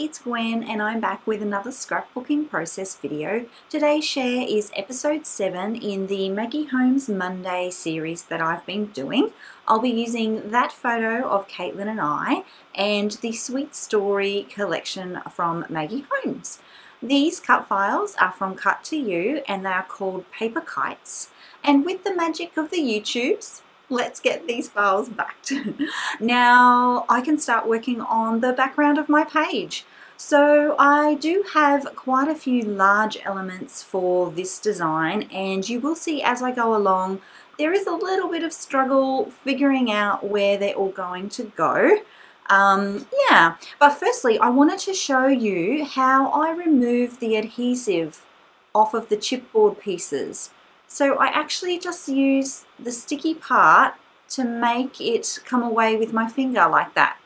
it's Gwen and I'm back with another scrapbooking process video. Today's share is episode 7 in the Maggie Holmes Monday series that I've been doing. I'll be using that photo of Caitlin and I and the Sweet Story collection from Maggie Holmes. These cut files are from Cut to You and they are called Paper Kites. And with the magic of the YouTubes, let's get these files backed. Now I can start working on the background of my page. So I do have quite a few large elements for this design, and you will see as I go along there is a little bit of struggle figuring out where they're all going to go. But firstly I wanted to show you how I remove the adhesive off of the chipboard pieces. So I actually just use the sticky part to make it come away with my finger like that.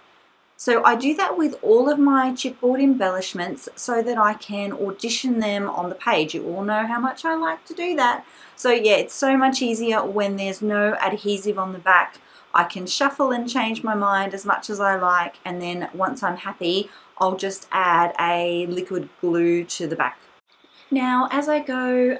So I do that with all of my chipboard embellishments so that I can audition them on the page. You all know how much I like to do that. So yeah, it's so much easier when there's no adhesive on the back. I can shuffle and change my mind as much as I like, and then once I'm happy, I'll just add a liquid glue to the back. Now, as I go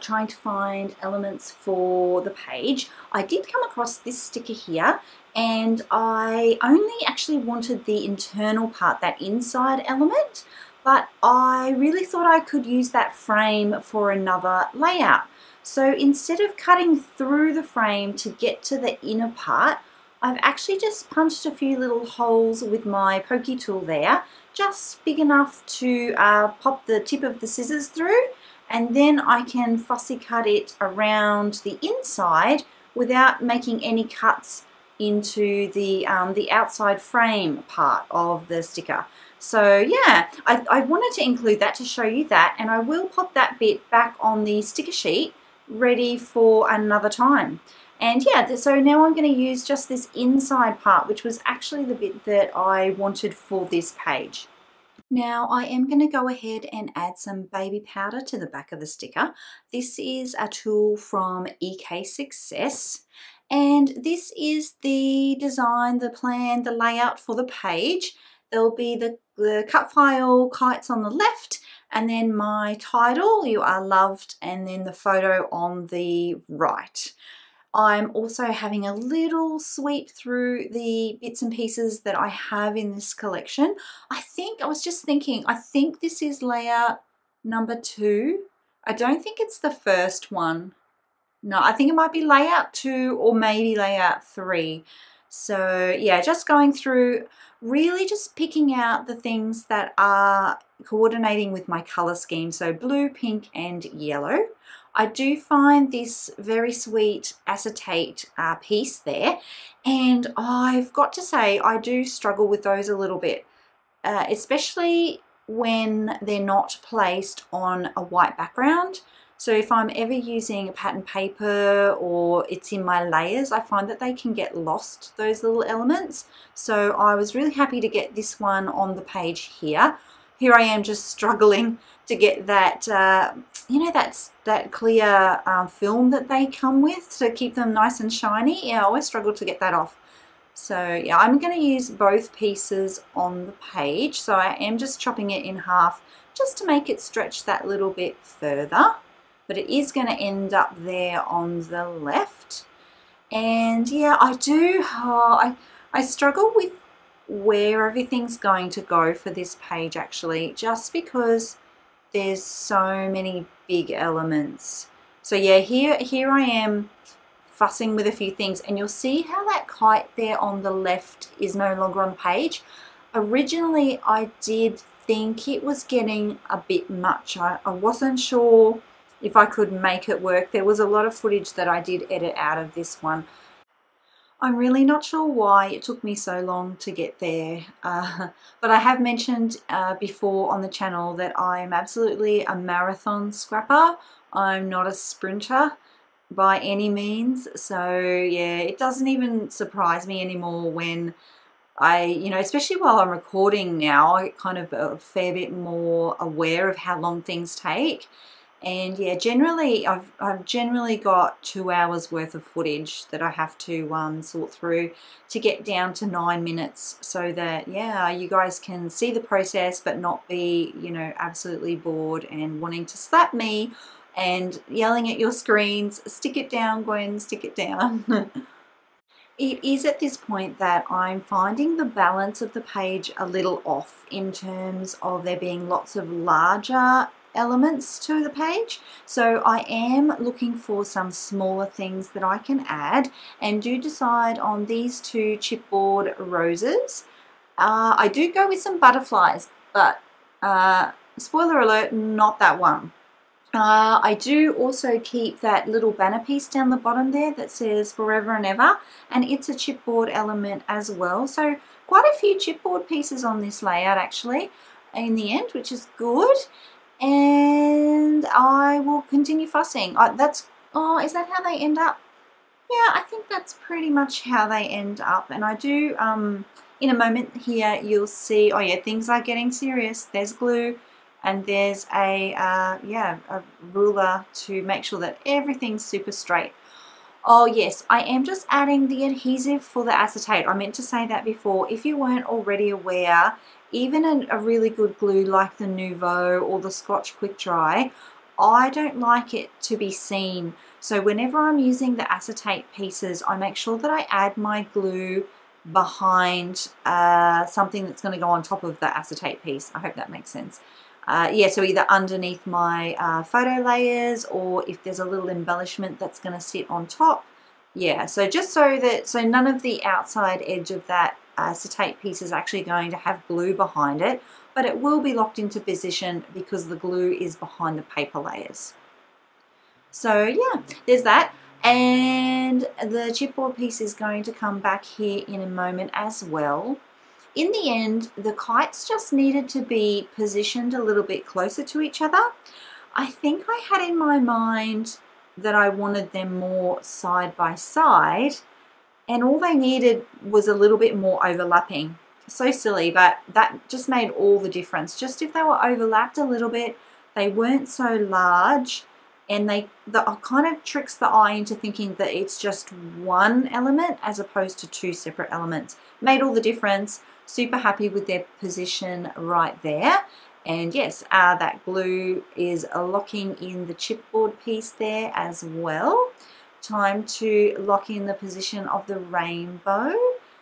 trying to find elements for the page, I did come across this sticker here, and I only actually wanted the internal part, that inside element, but I really thought I could use that frame for another layout. So instead of cutting through the frame to get to the inner part, I've actually just punched a few little holes with my pokey tool there, just big enough to pop the tip of the scissors through, and then I can fussy cut it around the inside without making any cuts into the outside frame part of the sticker. So yeah, I wanted to include that to show you that, and I will pop that bit back on the sticker sheet ready for another time. And yeah, so now I'm going to use just this inside part, which was actually the bit that I wanted for this page. Now I am going to go ahead and add some baby powder to the back of the sticker. This is a tool from EK Success, and this is the design, the plan, the layout for the page. There'll be the cut file kites on the left, and then my title, You Are Loved, and then the photo on the right. I'm also having a little sweep through the bits and pieces that I have in this collection. I was just thinking, I think this is layout number 2. I don't think it's the first one. No, I think it might be layout 2 or maybe layout 3. So yeah, just going through, really just picking out the things that are coordinating with my color scheme. So blue, pink, and yellow. I do find this very sweet acetate piece there, and I've got to say I do struggle with those a little bit, especially when they're not placed on a white background. So if I'm ever using a pattern paper or it's in my layers, I find that they can get lost, those little elements. So I was really happy to get this one on the page here. Here I am just struggling to get that, you know, that clear film that they come with to keep them nice and shiny. Yeah, I always struggle to get that off. So yeah, I'm going to use both pieces on the page. So I am just chopping it in half just to make it stretch that little bit further. But it is going to end up there on the left. And yeah, I struggle with where everything's going to go for this page actually, just because there's so many big elements. So yeah, here I am fussing with a few things, and you'll see how that kite there on the left is no longer on the page. Originally I did think it was getting a bit much. I wasn't sure if I could make it work. There was a lot of footage that I did edit out of this one. I'm really not sure why it took me so long to get there, but I have mentioned before on the channel that I'm absolutely a marathon scrapper. I'm not a sprinter by any means, so yeah, it doesn't even surprise me anymore when especially while I'm recording now, I kind of a fair bit more aware of how long things take. And yeah, generally I've generally got 2 hours worth of footage that I have to sort through to get down to 9 minutes, so that yeah, you guys can see the process but not be, you know, absolutely bored and wanting to slap me and yelling at your screens, stick it down, Gwen, stick it down. It is at this point that I'm finding the balance of the page a little off in terms of there being lots of larger elements to the page. So I am looking for some smaller things that I can add, and do decide on these 2 chipboard roses. I do go with some butterflies, but spoiler alert, not that one. I do also keep that little banner piece down the bottom there that says forever and ever, and it's a chipboard element as well. So quite a few chipboard pieces on this layout actually in the end, which is good. And I will continue fussing. Oh, is that how they end up? Yeah, I think that's pretty much how they end up. And I do, in a moment here, you'll see, oh yeah, things are getting serious. There's glue. And there's a ruler to make sure that everything's super straight. Oh yes, I am just adding the adhesive for the acetate. I meant to say that before. If you weren't already aware, even a really good glue like the Nouveau or the Scotch Quick Dry, I don't like it to be seen. So whenever I'm using the acetate pieces, I make sure that I add my glue behind something that's going to go on top of the acetate piece. I hope that makes sense. Yeah, so either underneath my photo layers, or if there's a little embellishment that's going to sit on top. Yeah, so just so none of the outside edge of that acetate piece is actually going to have glue behind it, but it will be locked into position because the glue is behind the paper layers. So yeah, there's that. And the chipboard piece is going to come back here in a moment as well. In the end, the kites just needed to be positioned a little bit closer to each other. I think I had in my mind that I wanted them more side by side, and all they needed was a little bit more overlapping. So silly, but that just made all the difference. Just if they were overlapped a little bit, they weren't so large, and that kind of tricks the eye into thinking that it's just one element as opposed to 2 separate elements. Made all the difference. Super happy with their position right there. And yes, that glue is locking in the chipboard piece there as well. Time to lock in the position of the rainbow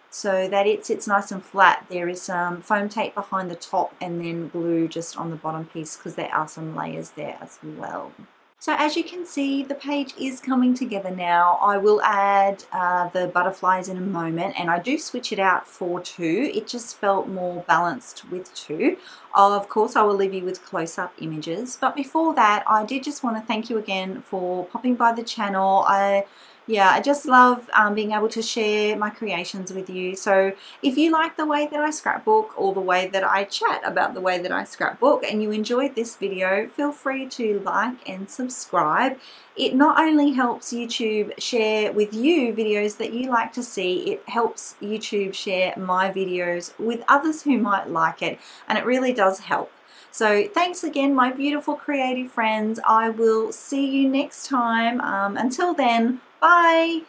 so that it sits nice and flat. There is some foam tape behind the top and then glue just on the bottom piece because there are some layers there as well. So as you can see, the page is coming together now. I will add the butterflies in a moment, and I do switch it out for 2. It just felt more balanced with 2. Of course, I will leave you with close-up images. But before that, I did just want to thank you again for popping by the channel. I just love being able to share my creations with you. So if you like the way that I scrapbook, or the way that I chat about the way that I scrapbook, and you enjoyed this video, feel free to like and subscribe. It not only helps YouTube share with you videos that you like to see, it helps YouTube share my videos with others who might like it, and it really does help. So thanks again, my beautiful creative friends. I will see you next time. Until then, bye.